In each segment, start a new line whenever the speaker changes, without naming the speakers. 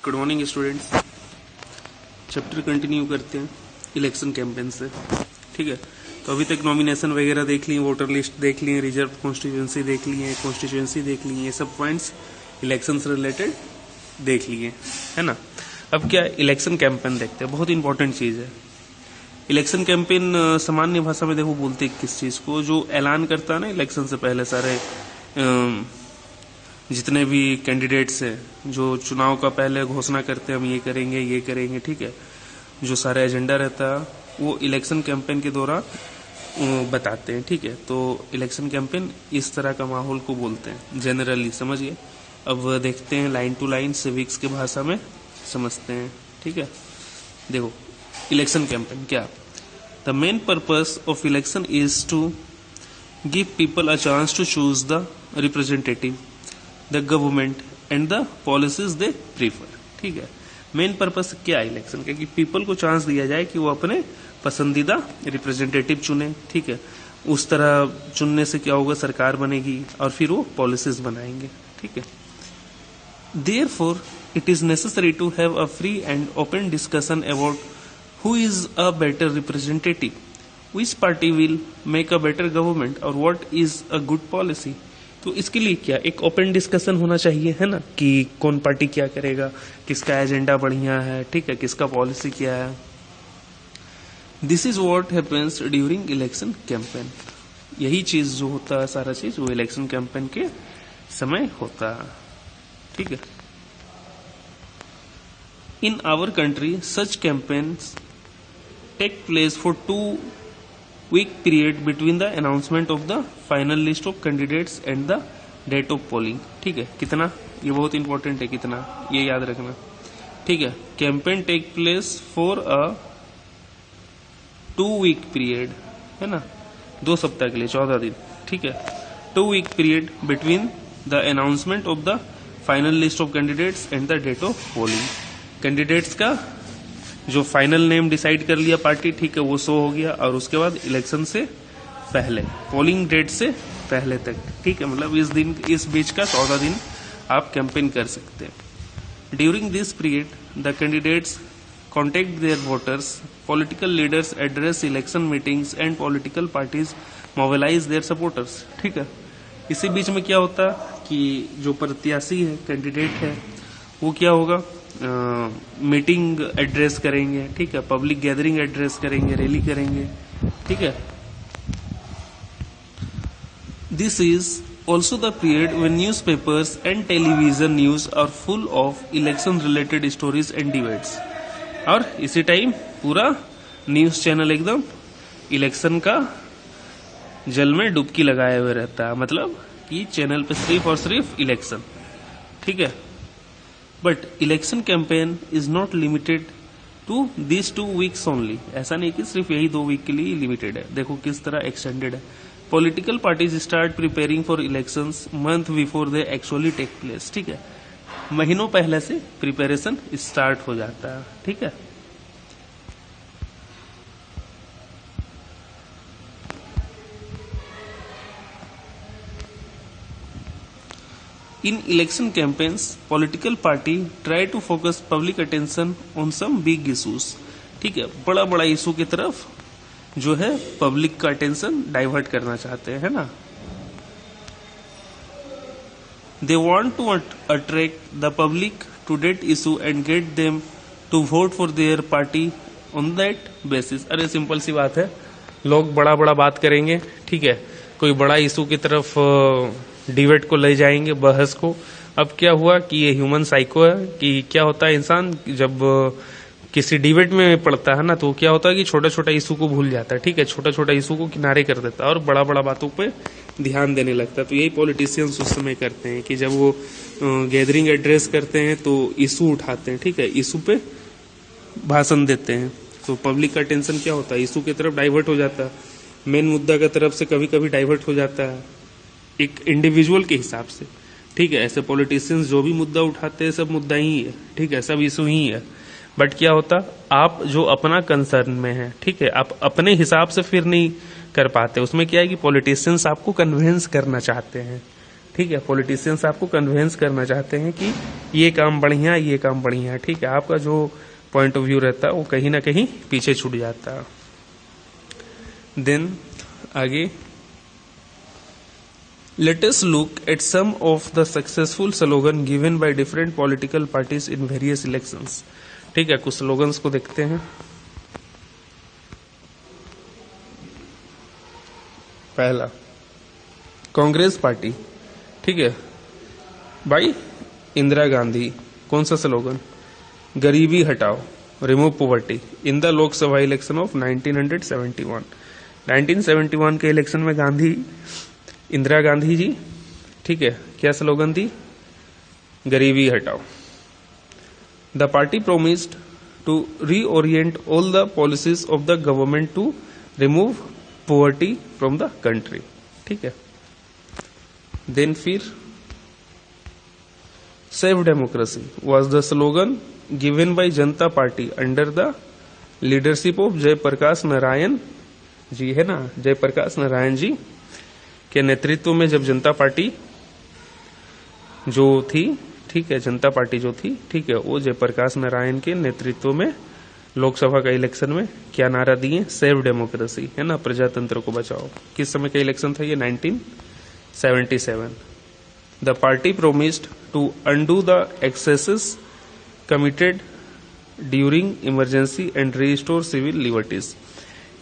Good morning students. Chapter continue करते हैं election campaign से। ठीक है, तो अभी तक नॉमिनेशन वगैरह देख लिए, वोटर लिस्ट देख लिए, रिजर्व कॉन्स्टिट्यूंसी देख लिए, कॉन्स्टिट्यूंसी देख लिए, ये सब पॉइंट्स इलेक्शन से रिलेटेड देख लिए, है ना। अब क्या इलेक्शन कैंपेन देखते हैं, बहुत इंपॉर्टेंट चीज़ है। इलेक्शन कैंपेन सामान्य भाषा में देखो बोलते किस चीज़ को, जो ऐलान करता है ना इलेक्शन से पहले सारे जितने भी कैंडिडेट्स हैं, जो चुनाव का पहले घोषणा करते हैं हम ये करेंगे, ठीक है, जो सारा एजेंडा रहता है वो इलेक्शन कैंपेन के दौरान बताते हैं। ठीक है, तो इलेक्शन कैंपेन इस तरह का माहौल को बोलते हैं जनरली, समझिए। अब देखते हैं लाइन टू लाइन सिविक्स की भाषा में समझते हैं। ठीक है, देखो इलेक्शन कैंपेन क्या, the main purpose of election is to give people a chance to choose the representative, the government and the policies they prefer. ठीक है, मेन पर्पस क्या है इलेक्शन का, कि पीपल को चांस दिया जाए कि वो अपने पसंदीदा रिप्रेजेंटेटिव चुने। ठीक है, उस तरह चुनने से क्या होगा, सरकार बनेगी और फिर वो पॉलिसीज बनाएंगे। ठीक है, therefore it is necessary to have a free and open discussion about who is a better representative, which party will make a better government और what is a good policy। तो इसके लिए क्या एक ओपन डिस्कशन होना चाहिए, है ना, कि कौन पार्टी क्या करेगा, किसका एजेंडा बढ़िया है, ठीक है, किसका पॉलिसी क्या है। This is what happens during election campaign. यही चीज जो होता है, सारा चीज वो इलेक्शन कैंपेन के समय होता है। ठीक है, in our country such campaigns take place for 2-week period between the announcement of the final list of candidates and the date of polling। ठीक है, कितना, ये बहुत इंपॉर्टेंट है, कितना ये याद रखना। ठीक है, campaign take place for a 2-week period, है ना, 2 सप्ताह के लिए, 14 दिन। ठीक है, 2-week period between the announcement of the final list of candidates and the date of polling. Candidates का जो फाइनल नेम डिसाइड कर लिया पार्टी, ठीक है, वो शो हो गया, और उसके बाद इलेक्शन से पहले, पोलिंग डेट से पहले तक। ठीक है, मतलब इस बीच का 14 दिन आप कैंपेन कर सकते हैं। During this period the candidates contact their voters, political leaders address election meetings and political parties mobilise their supporters. ठीक है, इसी बीच में क्या होता कि जो प्रत्याशी है, कैंडिडेट है, वो क्या होगा, मीटिंग एड्रेस करेंगे, ठीक है, पब्लिक गैदरिंग एड्रेस करेंगे, रैली करेंगे। ठीक है, this is also the period when newspapers and television news are full of election related stories and debates. और इसी टाइम पूरा न्यूज चैनल एकदम इलेक्शन का जल में डुबकी लगाए हुए रहता है, मतलब कि चैनल पे सिर्फ और सिर्फ इलेक्शन। ठीक है, but election campaign is not limited to this 2 weeks only. ऐसा नहीं कि सिर्फ यही 2 week के लिए लिमिटेड है, देखो किस तरह एक्सटेंडेड है। Political parties start preparing for elections month before they actually take place. ठीक है, महीनों पहले से प्रिपरेशन स्टार्ट हो जाता है। ठीक है, In election campaigns, political party try to focus public attention on some big issues। ठीक है, बड़ा बड़ा इशू की तरफ जो है पब्लिक का अटेंशन डाइवर्ट करना चाहते हैं, है ना। They want to attract the public to that issue and get them to vote for their party on that basis। अरे सिंपल सी बात है, लोग बड़ा बड़ा बात करेंगे, ठीक है, कोई बड़ा इशू की तरफ डिबेट को ले जाएंगे, बहस को। अब क्या हुआ कि ये ह्यूमन साइको है, कि क्या होता है इंसान जब किसी डिबेट में पड़ता है ना, तो क्या होता है कि छोटा छोटा इशू को भूल जाता है। ठीक है, छोटा छोटा इशू को किनारे कर देता है और बड़ा बड़ा बातों पे ध्यान देने लगता है। तो यही पॉलिटिशियंस उस समय करते हैं कि जब वो गैदरिंग एड्रेस करते हैं तो इशू उठाते हैं, ठीक है, इशू पे भाषण देते हैं, तो पब्लिक का अटेंशन क्या होता है, इशू की तरफ डाइवर्ट हो जाता है, मेन मुद्दा की तरफ से कभी कभी डाइवर्ट हो जाता है एक इंडिविजुअल के हिसाब से। ठीक है, ऐसे पॉलिटिशियंस जो भी मुद्दा उठाते हैं सब मुद्दा ही है, ठीक है, सब इशू ही है। बट क्या होता, आप जो अपना कंसर्न में है, ठीक है, आप अपने हिसाब से फिर नहीं कर पाते। उसमें क्या है कि पॉलिटिशियंस आपको कन्विंस करना चाहते हैं, ठीक है, पॉलिटिशियंस आपको कन्विंस करना चाहते हैं कि ये काम बढ़िया, ये काम बढ़िया है, ठीक है। आपका जो पॉइंट ऑफ व्यू रहता है वो कहीं ना कहीं पीछे छूट जाता है। देन आगे, let us look at some of the successful slogan given by different political parties in various elections. ठीक है, कुछ स्लोगन्स को देखते हैं। पहला, कांग्रेस पार्टी, ठीक है, भाई इंदिरा गांधी। कौन सा स्लोगन? गरीबी हटाओ, remove poverty, in the Lok Sabha election of 1971। 1971 के इलेक्शन में इंदिरा गांधी जी, ठीक है, क्या स्लोगन थी? गरीबी हटाओ। The party promised to reorient all the policies of the government to remove poverty from the country. ठीक है, देन फिर save democracy was the slogan given by Janata Party under the leadership of Jayaprakash Narayan ji, है ना, जयप्रकाश नारायण जी के नेतृत्व में जब जनता पार्टी जो थी, ठीक है, जनता पार्टी जो थी, ठीक है, वो जयप्रकाश नारायण के नेतृत्व में लोकसभा का इलेक्शन में क्या नारा दिए? सेव डेमोक्रेसी, है ना, प्रजातंत्र को बचाओ। किस समय का इलेक्शन था ये? 1977। The party promised to undo the excesses committed during emergency and restore civil liberties.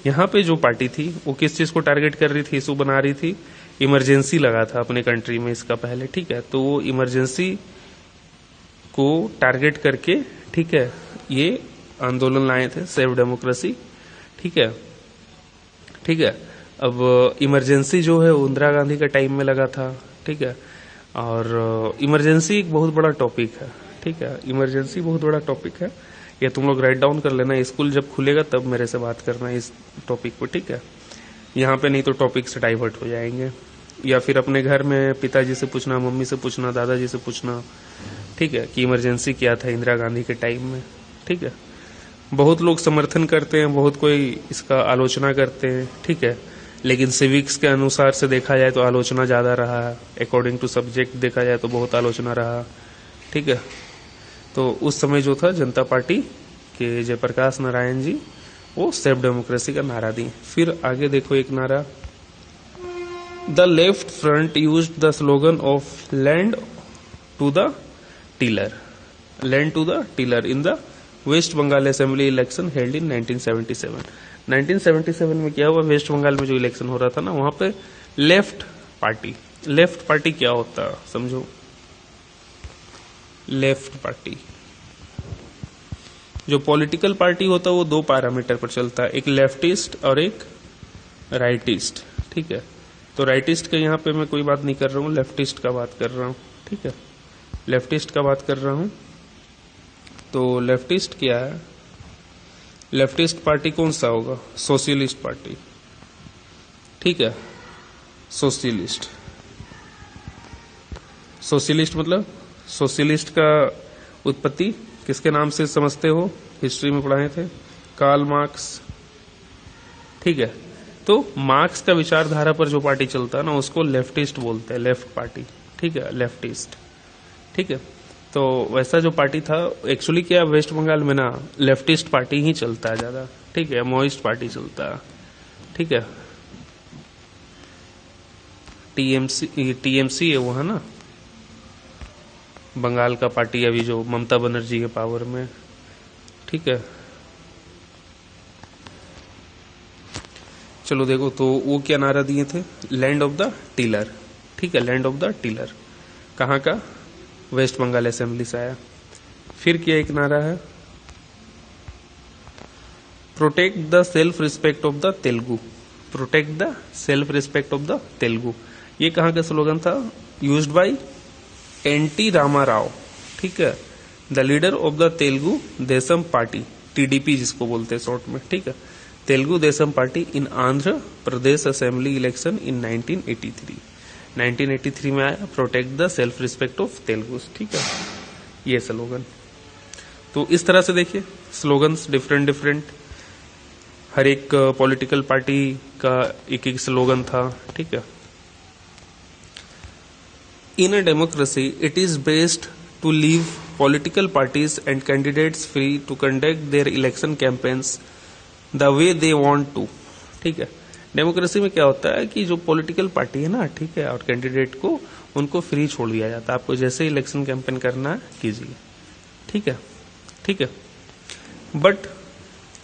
यहाँ पे जो पार्टी थी वो किस चीज को टारगेट कर रही थी, इशू बना रही थी? इमरजेंसी लगा था अपने कंट्री में इसका पहले, ठीक है, तो वो इमरजेंसी को टारगेट करके, ठीक है, ये आंदोलन लाए थे, सेव डेमोक्रेसी। ठीक है, ठीक है। अब इमरजेंसी जो है वो इंदिरा गांधी के टाइम में लगा था, ठीक है, और इमरजेंसी एक बहुत बड़ा टॉपिक है, ठीक है, इमरजेंसी बहुत बड़ा टॉपिक है, ये तुम लोग राइट डाउन कर लेना, स्कूल जब खुलेगा तब मेरे से बात करना इस टॉपिक पर, ठीक है, यहाँ पे नहीं तो टॉपिक से डाइवर्ट हो जाएंगे, या फिर अपने घर में पिताजी से पूछना, मम्मी से पूछना, दादाजी से पूछना, ठीक है, कि इमरजेंसी क्या था इंदिरा गांधी के टाइम में। ठीक है, बहुत लोग समर्थन करते हैं, बहुत कोई इसका आलोचना करते हैं, ठीक है, लेकिन सिविक्स के अनुसार से देखा जाए तो आलोचना ज़्यादा रहा है, अकॉर्डिंग टू सब्जेक्ट देखा जाए तो बहुत आलोचना रहा, ठीक है। तो उस समय जो था जनता पार्टी के जयप्रकाश नारायण जी वो सेफ डेमोक्रेसी का नारा दी। फिर आगे देखो एक नारा, the left front used the slogan of land to the tiller, land to the tiller in the West Bengal assembly election held in 1977। 1977 में क्या हुआ? वेस्ट बंगाल में जो इलेक्शन हो रहा था ना, वहां पे लेफ्ट पार्टी क्या होता है समझो? लेफ्ट पार्टी जो पॉलिटिकल पार्टी होता है वो दो पैरामीटर पर चलता है, एक लेफ्टिस्ट और एक राइटिस्ट, ठीक है। तो राइटिस्ट के यहाँ पे मैं कोई बात नहीं कर रहा हूँ, लेफ्टिस्ट का बात कर रहा हूँ, ठीक है, लेफ्टिस्ट का बात कर रहा हूँ। तो लेफ्टिस्ट क्या है? लेफ्टिस्ट पार्टी कौन सा होगा? सोशलिस्ट पार्टी, ठीक है, सोशलिस्ट। सोशलिस्ट मतलब, सोशलिस्ट का उत्पत्ति किसके नाम से समझते हो? हिस्ट्री में पढ़ाए थे, कार्ल मार्क्स, ठीक है। तो मार्क्स का विचारधारा पर जो पार्टी चलता है ना उसको लेफ्टिस्ट बोलते हैं, लेफ्ट पार्टी, ठीक है, लेफ्टिस्ट, ठीक है। तो वैसा जो पार्टी था एक्चुअली क्या वेस्ट बंगाल में ना लेफ्टिस्ट पार्टी ही चलता है ज्यादा, ठीक है, माओइस्ट पार्टी चलता है, ठीक है। टीएमसी है वो, है ना, बंगाल का पार्टी अभी जो ममता बनर्जी के पावर में, ठीक है। चलो देखो, तो वो क्या नारा दिए थे? लैंड ऑफ द टीलर, ठीक है, लैंड ऑफ द टीलर कहाँ का? वेस्ट बंगाल असेंबली से आया। फिर क्या एक नारा है? Protect the self respect of the Telugu, protect the self respect of the Telugu. ये कहाँ का स्लोगन था? यूज्ड बाय एनटी रामा राव, ठीक है, the leader of the Telugu Desam party, TDP जिसको बोलते हैं शॉर्ट में, ठीक है, Telugu Desam party in Andhra Pradesh assembly election in 1983। 1983 में आया, protect the self respect of Telugu, ठीक है, ये स्लोगन। तो इस तरह से देखिए स्लोगन्स डिफरेंट, हर एक पॉलिटिकल पार्टी का एक स्लोगन था, ठीक है। In a democracy, it is best to leave political parties and candidates free to conduct their election campaigns the way they want to. ठीक है, डेमोक्रेसी में क्या होता है कि जो पॉलिटिकल पार्टी है ना, ठीक है, और कैंडिडेट को उनको फ्री छोड़ दिया जाता है, आपको जैसे इलेक्शन कैंपेन करना है कीजिए, ठीक है, ठीक है. But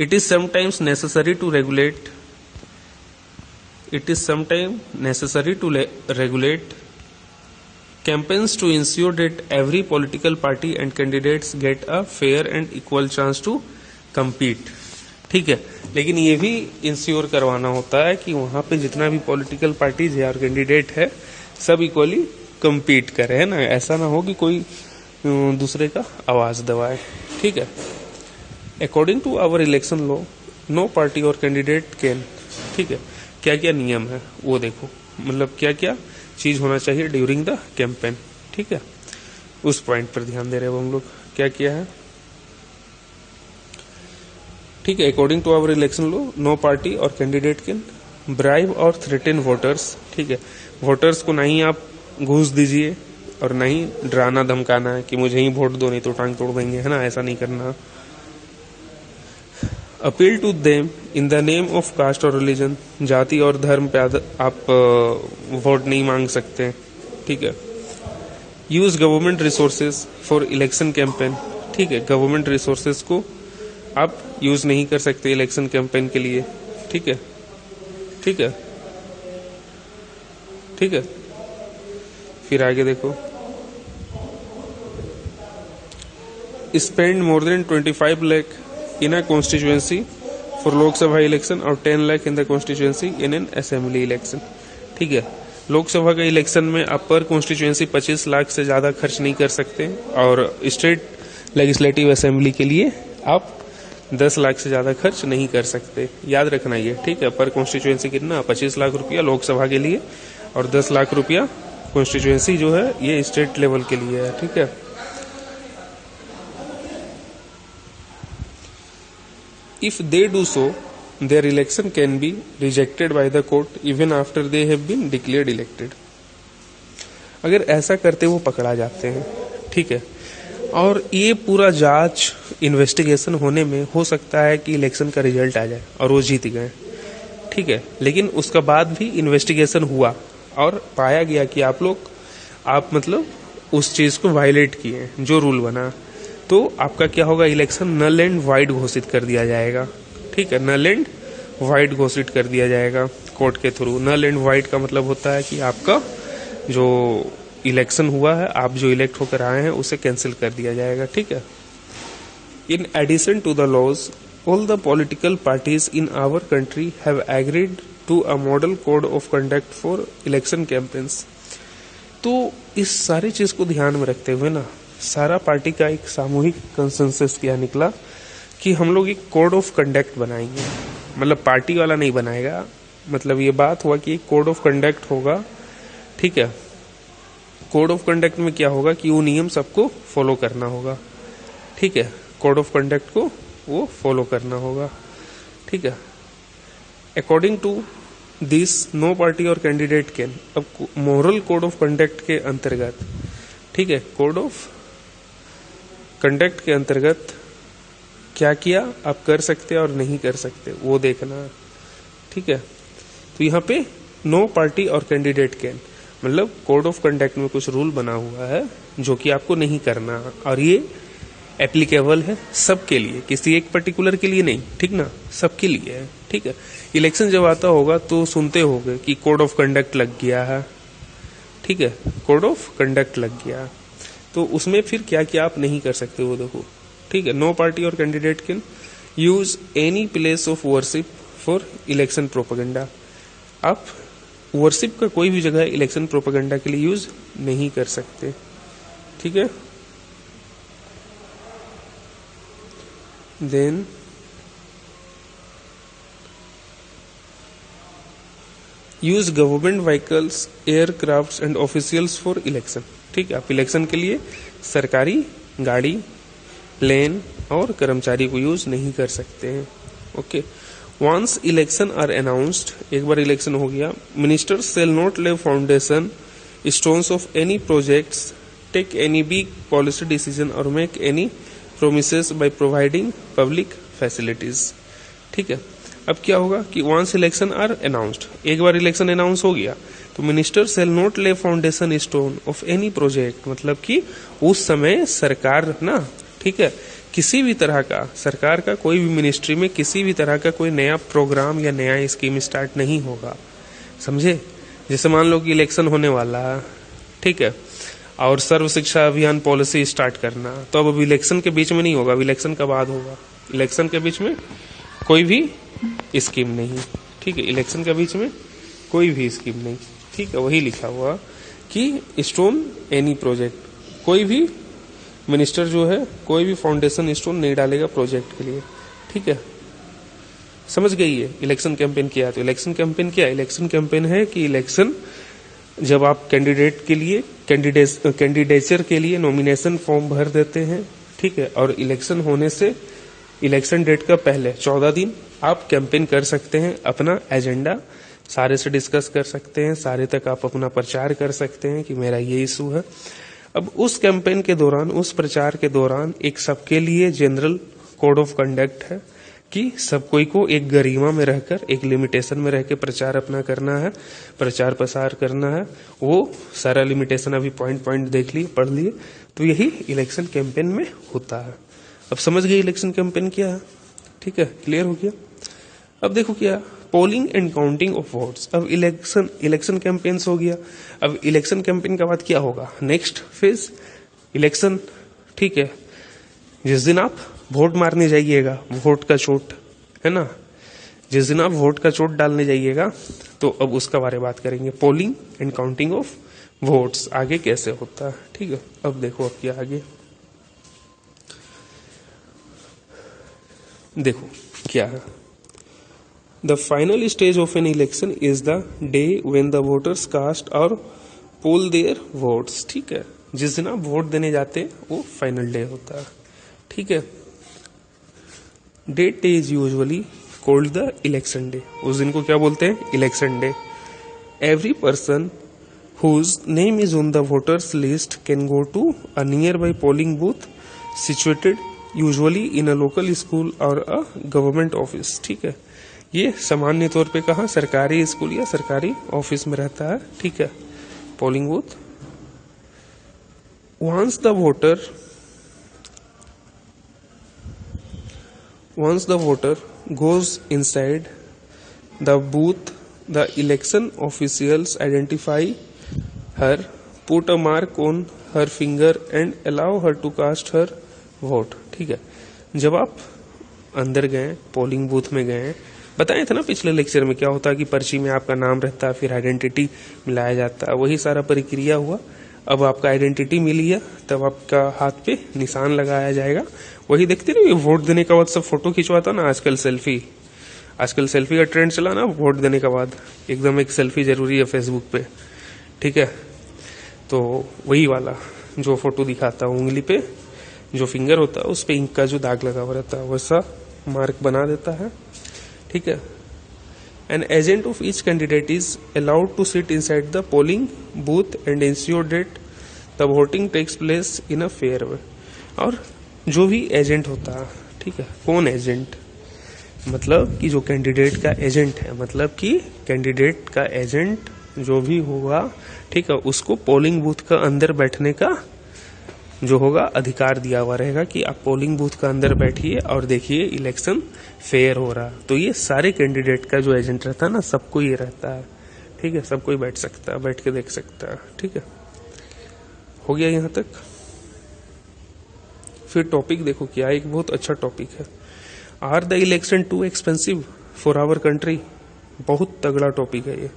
it is sometimes necessary to regulate campaigns to ensure that every political party and candidates get a fair and equal chance to compete. ठीक है, लेकिन ये भी इंश्योर करवाना होता है कि वहां पे जितना भी पॉलिटिकल पार्टीज है और कैंडिडेट है सब इक्वली compete करे, है ना. ऐसा ना हो कि कोई दूसरे का आवाज दबाए. ठीक है. According to our election law no party or candidate can. ठीक है, क्या क्या नियम है वो देखो, मतलब क्या क्या चीज होना चाहिए ड्यूरिंग द कैंपेन. ठीक है, उस पॉइंट पर ध्यान दे रहे हैं हम लोग. क्या किया है, ठीक है. According to our election law no party or candidate can bribe or threaten voters. ठीक है, वोटर्स को नहीं आप घूस दीजिए और नहीं डराना धमकाना है कि मुझे ही वोट दो नहीं तो टांग तोड़ देंगे, है ना, ऐसा नहीं करना. Appeal to them in the name of caste or religion. जाति और धर्म पे आप वोट नहीं मांग सकते. ठीक है. Use government resources for election campaign. ठीक है, गवर्नमेंट रिसोर्सेज को आप यूज नहीं कर सकते इलेक्शन कैंपेन के लिए. ठीक है, ठीक है, ठीक है. फिर आगे देखो, spend more than 25 lakh in a constituency for लोक सभा इलेक्शन और 10 lakh in the constituency in an assembly election. ठीक है, लोकसभा के इलेक्शन में आप पर कॉन्स्टिट्यूएंसी 25 लाख से ज्यादा खर्च नहीं कर सकते और स्टेट लेजिस्लेटिव असेंबली के लिए आप 10 लाख से ज्यादा खर्च नहीं कर सकते. याद रखना ये. ठीक है, पर कॉन्स्टिट्यूएंसी कितना, 25 लाख रुपया लोकसभा के लिए और 10 लाख रुपया कॉन्स्टिट्यूएंसी जो है ये स्टेट लेवल के लिए है. ठीक है. If they do so, their election can be rejected by the court even after they have been declared elected. अगर ऐसा करते वो पकड़ा जाते हैं. ठीक है, और ये पूरा जांच इन्वेस्टिगेशन होने में हो सकता है कि इलेक्शन का रिजल्ट आ जाए और वो जीत गए. ठीक है, लेकिन उसका बाद भी इन्वेस्टिगेशन हुआ और पाया गया कि आप मतलब उस चीज को वायलेट किए जो रूल बना, तो आपका क्या होगा, इलेक्शन नल एंड वाइड घोषित कर दिया जाएगा. ठीक है, नल एंड वाइड घोषित कर दिया जाएगा कोर्ट के थ्रू. नल एंड वाइड का मतलब होता है कि आपका जो इलेक्शन हुआ है, आप जो इलेक्ट होकर आए हैं उसे कैंसिल कर दिया जाएगा. ठीक है. In addition to the laws all the political parties in our country have agreed to a model code of conduct for election campaigns. तो इस सारी चीज को ध्यान में रखते हुए ना सारा पार्टी का एक सामूहिक कंसेंसस क्या निकला कि हम लोग एक कोड ऑफ कंडक्ट बनाएंगे. मतलब पार्टी वाला नहीं बनाएगा, मतलब ये बात हुआ कि एक कोड ऑफ कंडक्ट होगा. ठीक है, कोड ऑफ कंडक्ट में क्या होगा कि वो नियम सबको फॉलो करना होगा. ठीक है, कोड ऑफ कंडक्ट को वो फॉलो करना होगा. ठीक है. According to this no party or candidate can. अब मॉरल कोड ऑफ कंडक्ट के अंतर्गत, ठीक है, कोड ऑफ कंडक्ट के अंतर्गत क्या किया आप कर सकते और नहीं कर सकते वो देखना. ठीक है, तो यहाँ पे no party or candidate can मतलब कोड ऑफ कंडक्ट में कुछ रूल बना हुआ है जो कि आपको नहीं करना, और ये एप्लीकेबल है सबके लिए, किसी एक पर्टिकुलर के लिए नहीं. ठीक ना, सबके लिए है. ठीक है. इलेक्शन जब आता होगा तो सुनते होगे कि कोड ऑफ कंडक्ट लग गया है. ठीक है, कोड ऑफ कंडक्ट लग गया, तो उसमें फिर क्या क्या आप नहीं कर सकते वो देखो. ठीक है, no party or candidate can use any place of worship for election propaganda. आप वर्शिप का कोई भी जगह इलेक्शन प्रोपेगेंडा के लिए यूज नहीं कर सकते. ठीक है. Then use government vehicles, aircraft and officials for election. ठीक है, आप इलेक्शन के लिए सरकारी गाड़ी, प्लेन और कर्मचारी को यूज नहीं कर सकते हैं. Okay. Once election are announced, एक बार इलेक्शन हो गया, ministers shall not lay foundation stones of any projects, take any big policy decision or make any promises by providing public facilities। ठीक है, अब क्या होगा कि once election are announced, एक बार इलेक्शन अनाउंस हो गया तो minister shell not lay foundation stone of any project, मतलब कि उस समय सरकार ना, ठीक है, किसी भी तरह का सरकार का कोई भी मिनिस्ट्री में किसी भी तरह का कोई नया प्रोग्राम या नया स्कीम स्टार्ट नहीं होगा, समझे। जैसे मान लो कि इलेक्शन होने वाला है, ठीक है, और सर्व शिक्षा अभियान पॉलिसी स्टार्ट करना, तो अब इलेक्शन के बीच में नहीं होगा, अब इलेक्शन का बाद होगा। इलेक्शन के बीच में कोई भी स्कीम नहीं, ठीक है, इलेक्शन के बीच में कोई भी स्कीम नहीं, ठीक है। वही लिखा हुआ कि स्टोन एनी प्रोजेक्ट, कोई भी मिनिस्टर जो है कोई भी फाउंडेशन स्टोन नहीं डालेगा प्रोजेक्ट के लिए, ठीक है। समझ गई है इलेक्शन कैंपेन क्या है। तो इलेक्शन कैंपेन क्या है, इलेक्शन कैंपेन है कि इलेक्शन जब आप कैंडिडेट के लिए कैंडिडेचर के लिए नॉमिनेशन फॉर्म भर देते हैं, ठीक है, और इलेक्शन होने से इलेक्शन डेट का पहले 14 दिन आप कैंपेन कर सकते हैं, अपना एजेंडा सारे से डिस्कस कर सकते हैं, सारे तक आप अपना प्रचार कर सकते हैं कि मेरा ये इशू है। अब उस कैंपेन के दौरान, उस प्रचार के दौरान एक सबके लिए जनरल कोड ऑफ कंडक्ट है कि सब कोई को एक गरिमा में रहकर, एक लिमिटेशन में रह के प्रचार अपना करना है, प्रचार प्रसार करना है। वो सारा लिमिटेशन अभी पॉइंट पॉइंट देख लिए, पढ़ लिए, तो यही इलेक्शन कैंपेन में होता है। अब समझ गए इलेक्शन कैंपेन क्या है, ठीक है, क्लियर हो गया। अब देखो क्या, polling and counting of votes. अब इलेक्शन कैंपेन्स हो गया। अब इलेक्शन कैंपेन के बाद क्या होगा, नेक्स्ट फेज इलेक्शन, ठीक है। जिस दिन आप वोट मारने जाइएगा, वोट का चोट है ना, जिस दिन आप वोट का चोट डालने जाइएगा, तो अब उसका बारे में बात करेंगे, polling and counting of votes आगे कैसे होता है, ठीक है। अब देखो अब क्या आगे, देखो क्या है। The final stage of an election is the day when the voters cast or poll their votes, ठीक है। जिस दिन आप वोट देने जाते हैं वो फाइनल डे होता है, ठीक है। Date is usually called the election day, उस दिन को क्या बोलते हैं, election day. Every person whose name is on the voters list can go to a nearby polling booth situated usually in a local school or a government office, ठीक है। ये सामान्य तौर पे कहाँ, सरकारी स्कूल या सरकारी ऑफिस में रहता है, ठीक है, polling booth. once the voter goes inside the booth, the election officials identify her, put a mark on her finger and allow her to cast her vote, ठीक है। जब आप अंदर गए, पोलिंग बूथ में गए, बताया था ना पिछले लेक्चर में क्या होता है कि पर्ची में आपका नाम रहता है, फिर आइडेंटिटी मिलाया जाता है, वही सारा प्रक्रिया हुआ। अब आपका आइडेंटिटी मिल गया, तब आपका हाथ पे निशान लगाया जाएगा। वही देखते रहिए, वोट देने के बाद सब फोटो खिंचवाता ना आजकल सेल्फी का ट्रेंड चला ना, वोट देने के बाद एकदम एक सेल्फी जरूरी है फेसबुक पे, ठीक है। तो वही वाला जो फोटो दिखाता है, उंगली पे जो फिंगर होता है उस पे इंक का जो दाग लगा हुआ रहता है, वैसा मार्क बना देता है, ठीक है। An agent of each candidate is allowed to sit inside the polling booth and ensure that the voting takes place in a fair way। और जो भी एजेंट होता है, ठीक है, कौन एजेंट, मतलब कि जो कैंडिडेट का एजेंट है, मतलब कि कैंडिडेट का एजेंट जो भी होगा, ठीक है, उसको पोलिंग बूथ का अंदर बैठने का जो होगा अधिकार दिया हुआ रहेगा कि आप पोलिंग बूथ का अंदर बैठिए और देखिए इलेक्शन फेयर हो रहा। तो ये सारे कैंडिडेट का जो एजेंट रहता है ना, सबको ये रहता है, ठीक है, सब कोई बैठ सकता है, बैठ के देख सकता है, ठीक है। हो गया यहाँ तक। फिर टॉपिक देखो क्या, एक बहुत अच्छा टॉपिक है, are the election too expensive for our country. बहुत तगड़ा टॉपिक है ये,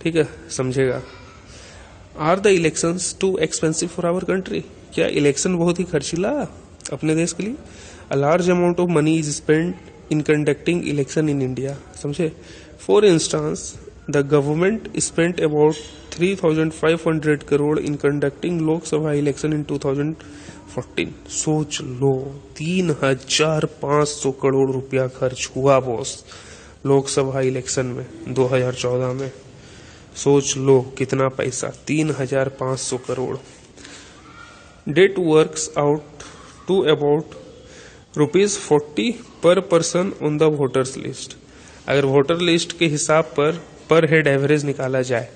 ठीक है, समझेगा। Are the elections too expensive for our country, क्या इलेक्शन बहुत ही खर्चीला अपने देश के लिए। A large amount of money is spend in conducting election in India, समझे। For instance the government spent about 3,500 crore in conducting Lok Sabha election in 2014। सोच लो, 3,500 करोड़ रुपया खर्च हुआ बॉस लोकसभा इलेक्शन में 2014 में। सोच लो कितना पैसा, 3,500 crore. That works out to about ₹40 per person on the voters list. अगर वोटर लिस्ट के हिसाब पर हेड एवरेज निकाला जाए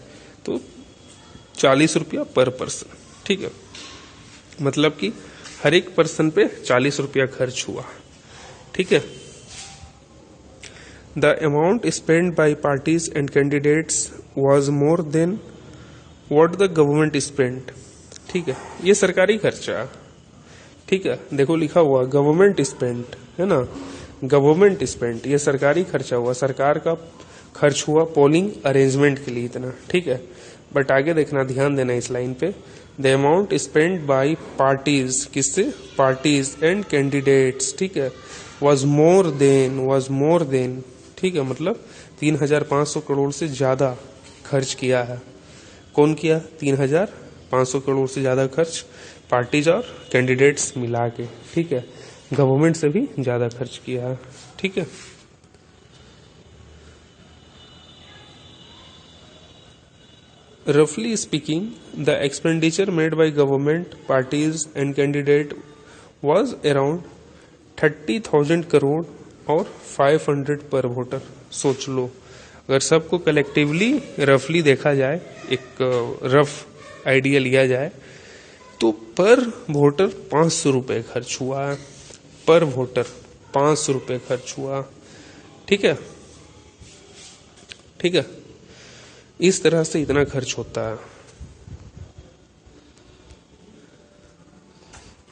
तो 40 रुपया पर पर्सन, ठीक है। मतलब कि हर एक पर्सन पे 40 रुपया खर्च हुआ, ठीक है। The amount spend by parties and candidates was more than what the government spend, ठीक है। ये सरकारी खर्चा, ठीक है। देखो लिखा हुआ गवर्नमेंट स्पेंड, है ना, गवर्नमेंट स्पेंड, ये सरकारी खर्चा हुआ, सरकार का खर्च हुआ पोलिंग अरेंजमेंट के लिए इतना, ठीक है। बट आगे देखना, ध्यान देना इस लाइन पे, the amount spend by parties, किससे, पार्टीज एंड कैंडिडेट्स, ठीक है, वाज मोर देन, ठीक है। मतलब 3,500 करोड़ से ज्यादा खर्च किया है। कौन किया? 3,500 करोड़ से ज्यादा खर्च पार्टीज और कैंडिडेट्स मिला के, ठीक है। गवर्नमेंट से भी ज्यादा खर्च किया है, ठीक है। Roughly speaking, the expenditure made by government, parties and candidate was around 30,000 crore और 500 पर वोटर। सोच लो, अगर सबको कलेक्टिवली रफली देखा जाए, एक रफ आइडिया लिया जाए, तो पर वोटर 500 रुपये खर्च हुआ है, पर वोटर 500 रुपये खर्च हुआ, ठीक है, ठीक है। इस तरह से इतना खर्च होता है।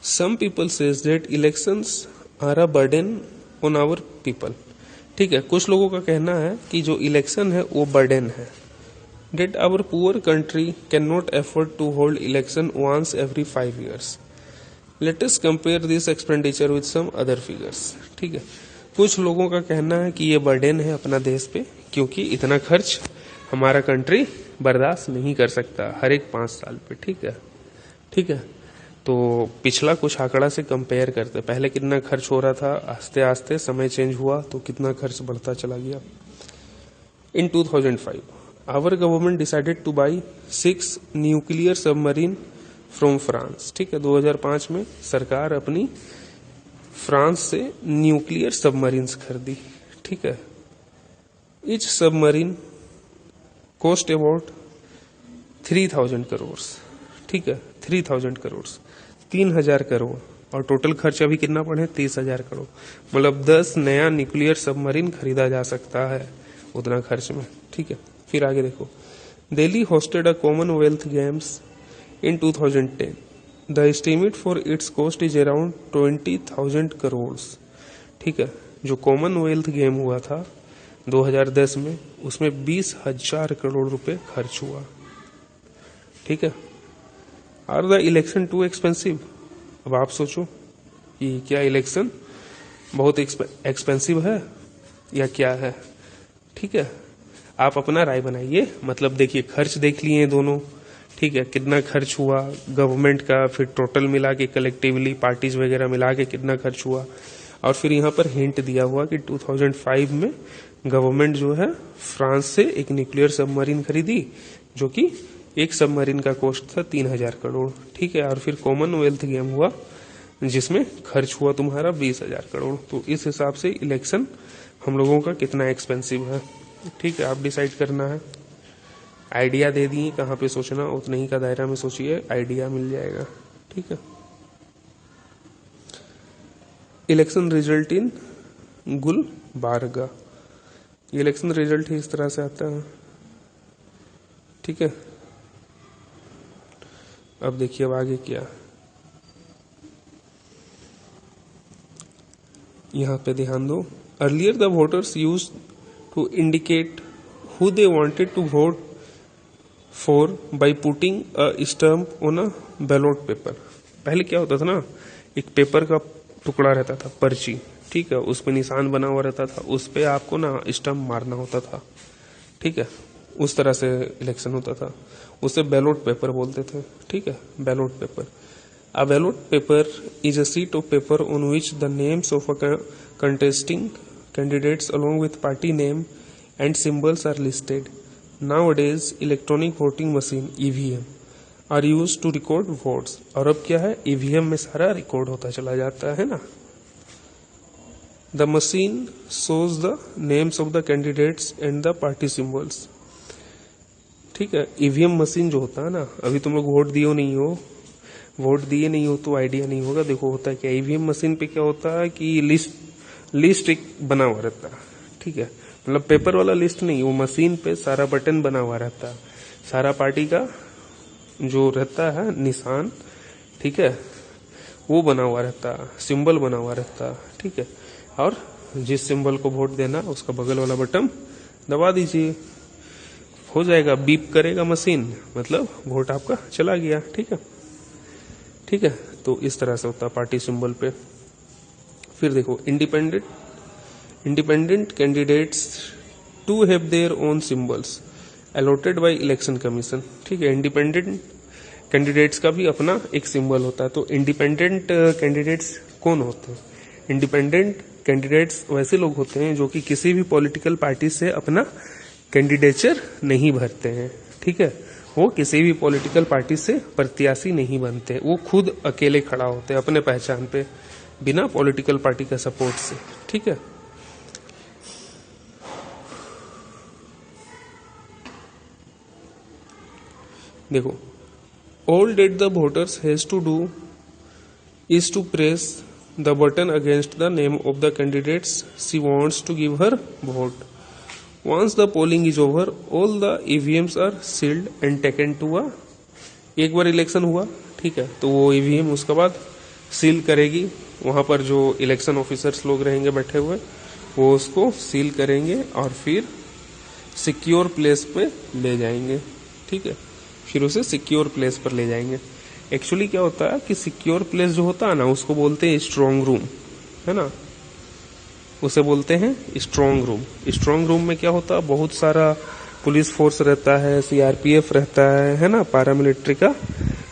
Some people says that elections are a burden on our people, ठीक है। कुछ लोगों का कहना है कि जो इलेक्शन है वो बर्डन है। That our poor country cannot afford to hold election once every 5 years. Let us compare this expenditure with some other figures, ठीक है। कुछ लोगों का कहना है कि ये बर्डन है अपना देश पे, क्योंकि इतना खर्च हमारा कंट्री बर्दाश्त नहीं कर सकता हर एक 5 साल पे, ठीक है, ठीक है। तो पिछला कुछ आंकड़ा से कंपेयर करते, पहले कितना खर्च हो रहा था, आस्ते आस्ते समय चेंज हुआ तो कितना खर्च बढ़ता चला गया। In 2005 our government decided to buy 6 nuclear submarine from France, ठीक है। 2005 में सरकार अपनी फ्रांस से न्यूक्लियर सबमरीन्स खरीदी, ठीक है। Each submarine cost about 3,000 crore, ठीक है, 3,000 करोड़, 3,000 करोड़, और टोटल खर्चा भी कितना पड़े, 30,000 करोड़। मतलब 10 नया न्यूक्लियर सबमरीन खरीदा जा सकता है उतना खर्च में, ठीक है। फिर आगे देखो, Delhi hosted a Commonwealth games in 2010, the estimate for its cost is around 20,000 crore, ठीक है। जो कॉमनवेल्थ गेम हुआ था 2010 में, उसमें 20,000 करोड़ रुपए खर्च हुआ, ठीक है। Are the election too expensive? अब आप सोचो कि क्या इलेक्शन बहुत एक्सपेंसिव है या क्या है, ठीक है। आप अपना राय बनाइए। मतलब देखिए, खर्च देख लिए दोनों, ठीक है, कितना खर्च हुआ गवर्नमेंट का, फिर टोटल मिला के कलेक्टिवली पार्टीज वगैरह मिला के कितना खर्च हुआ, और फिर यहाँ पर हिंट दिया हुआ कि 2005 में गवर्नमेंट जो है फ्रांस से एक न्यूक्लियर सबमरीन खरीदी, जो कि एक सबमरीन का कॉस्ट था 3,000 करोड़, ठीक है। और फिर कॉमनवेल्थ गेम हुआ जिसमें खर्च हुआ तुम्हारा 20,000 करोड़। तो इस हिसाब से इलेक्शन हम लोगों का कितना एक्सपेंसिव है, ठीक है, आप डिसाइड करना है। आइडिया दे दिए, कहाँ पे सोचना, उतने ही का दायरा में सोचिए, आइडिया मिल जाएगा, ठीक है। Election result in Gulbarga, election result ही इस तरह से आता है, ठीक है। अब देखिए अब आगे क्या, यहाँ पे ध्यान दो। Earlier the voters use to indicate who they wanted to vote for by putting a stamp on a ballot paper. पहले क्या होता था ना, एक पेपर का टुकड़ा रहता था, पर्ची, ठीक है, उस पे निशान बना हुआ रहता था, उस पे आपको ना स्टैम्प मारना होता था, ठीक है। उस तरह से इलेक्शन होता था, उसे बैलेट पेपर बोलते थे, ठीक है, ballot paper. A ballot paper is a sheet of paper on which the names of a contesting candidates along with party name and symbols are listed. Nowadays electronic voting machine EVM are use to record votes. और अब क्या है, EVM में सारा record होता चला जाता है ना। The machine shows the names of the candidates and the party symbols. ठीक है, ईवीएम मशीन जो होता है ना, अभी तुम लोग वोट दिए नहीं हो तो आइडिया नहीं होगा। देखो होता है क्या, ईवीएम मशीन पे क्या होता है कि लिस्ट एक बना हुआ रहता है। ठीक है, मतलब पेपर वाला लिस्ट नहीं, वो मशीन पे सारा बटन बना हुआ रहता है, सारा पार्टी का जो रहता है निशान, ठीक है, वो बना हुआ रहता है, सिंबल बना हुआ रहता है। ठीक है, और जिस सिंबल को वोट देना उसका बगल वाला बटन दबा दीजिए, हो जाएगा, बीप करेगा मशीन, मतलब वोट आपका चला गया। ठीक है, ठीक है, तो इस तरह से होता है पार्टी सिंबल पे। फिर देखो independent candidates too have their own symbols allotted by election commission. ठीक है, इंडिपेंडेंट कैंडिडेट्स का भी अपना एक सिंबल होता है। तो इंडिपेंडेंट कैंडिडेट्स कौन होते हैं? इंडिपेंडेंट कैंडिडेट्स वैसे लोग होते हैं जो कि किसी भी पॉलिटिकल पार्टी से अपना कैंडिडेचर नहीं भरते हैं। ठीक है, वो किसी भी पॉलिटिकल पार्टी से प्रत्याशी नहीं बनते, वो खुद अकेले खड़ा होते हैं अपने पहचान पे, बिना पॉलिटिकल पार्टी का सपोर्ट से। ठीक है, देखो, all that the voters has to do is to press the button against the name of the candidates she wants to give her vote. Once the polling is over, all the EVMs are sealed and taken to a, एक बार election हुआ, ठीक है, तो वो EVM उसके बाद seal करेगी, वहां पर जो इलेक्शन ऑफिसर्स लोग रहेंगे बैठे हुए, वो उसको सील करेंगे और फिर सिक्योर प्लेस पे ले जाएंगे। ठीक है, फिर उसे सिक्योर प्लेस पर ले जाएंगे। एक्चुअली क्या होता है कि सिक्योर प्लेस जो होता है ना, उसको बोलते हैं स्ट्रांग रूम, है ना, उसे बोलते हैं स्ट्रांग रूम। स्ट्रांग रूम में क्या होता है, बहुत सारा पुलिस फोर्स रहता है, सीआरपीएफ रहता है ना, पैरामिलिट्री का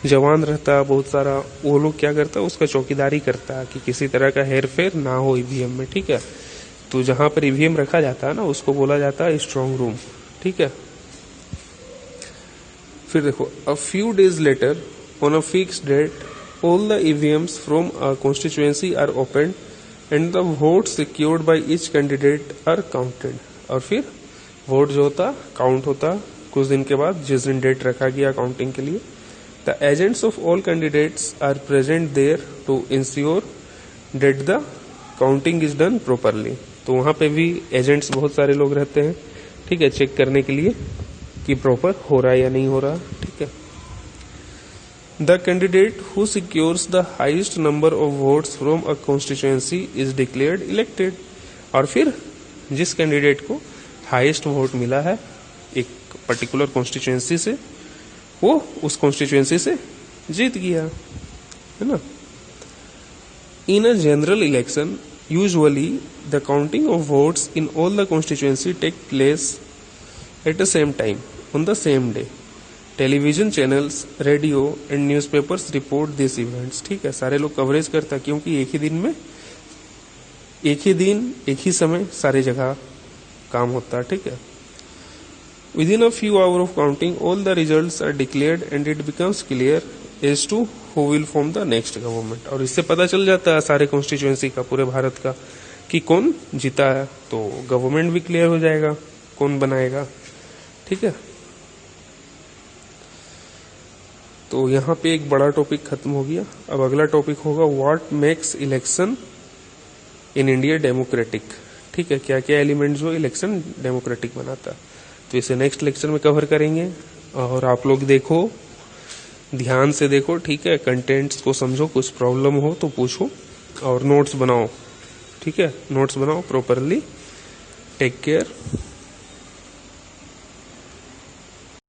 जवान रहता है बहुत सारा। वो लोग क्या करता है, उसका चौकीदारी करता है कि किसी तरह का हेर फेर ना हो ईवीएम में। ठीक है, तो जहां पर ईवीएम रखा जाता है ना, उसको बोला जाता है स्ट्रांग रूम। ठीक है, फिर देखो, a few days later on a fixed date all the EVMs from a constituency are opened and the vote secured by each candidate are counted. और फिर वोट जो होता काउंट होता कुछ दिन के बाद, जिस दिन डेट रखा गया काउंटिंग के लिए। The agents of all candidates are present there to ensure that the counting is done properly. तो वहां पे भी एजेंट्स बहुत सारे लोग रहते हैं, ठीक है, चेक करने के लिए कि प्रॉपर हो रहा है या नहीं हो रहा। ठीक है, The candidate who secures the highest number of votes from a constituency is declared elected। और फिर जिस कैंडिडेट को हाईएस्ट वोट मिला है एक पर्टिकुलर कॉन्स्टिट्यूएंसी से, वो उस कॉन्स्टिट्यूएंसी से जीत गया, है ना। In a general election usually the counting of votes in all the constituency take place at the same time on the same day. Television channels, radio and newspapers report this events. ठीक है, सारे लोग coverage करता है क्योंकि एक ही समय सारे जगह काम होता है। ठीक है, within a few hour of counting all the results are declared and it becomes clear as to who will form the next government. और इससे पता चल जाता है सारे कॉन्स्टिट्यूएंसी का, पूरे भारत का, कि कौन जीता है, तो गवर्नमेंट भी क्लियर हो जाएगा कौन बनाएगा। ठीक है, तो यहाँ पे एक बड़ा टॉपिक खत्म हो गया। अब अगला टॉपिक होगा what makes election in India democratic. ठीक है, क्या क्या एलिमेंट जो इलेक्शन डेमोक्रेटिक बनाता है, तो इसे नेक्स्ट लेक्चर में कवर करेंगे। और आप लोग देखो, ध्यान से देखो, ठीक है, कंटेंट्स को समझो, कुछ प्रॉब्लम हो तो पूछो और नोट्स बनाओ। ठीक है, नोट्स बनाओ प्रॉपरली। Take care.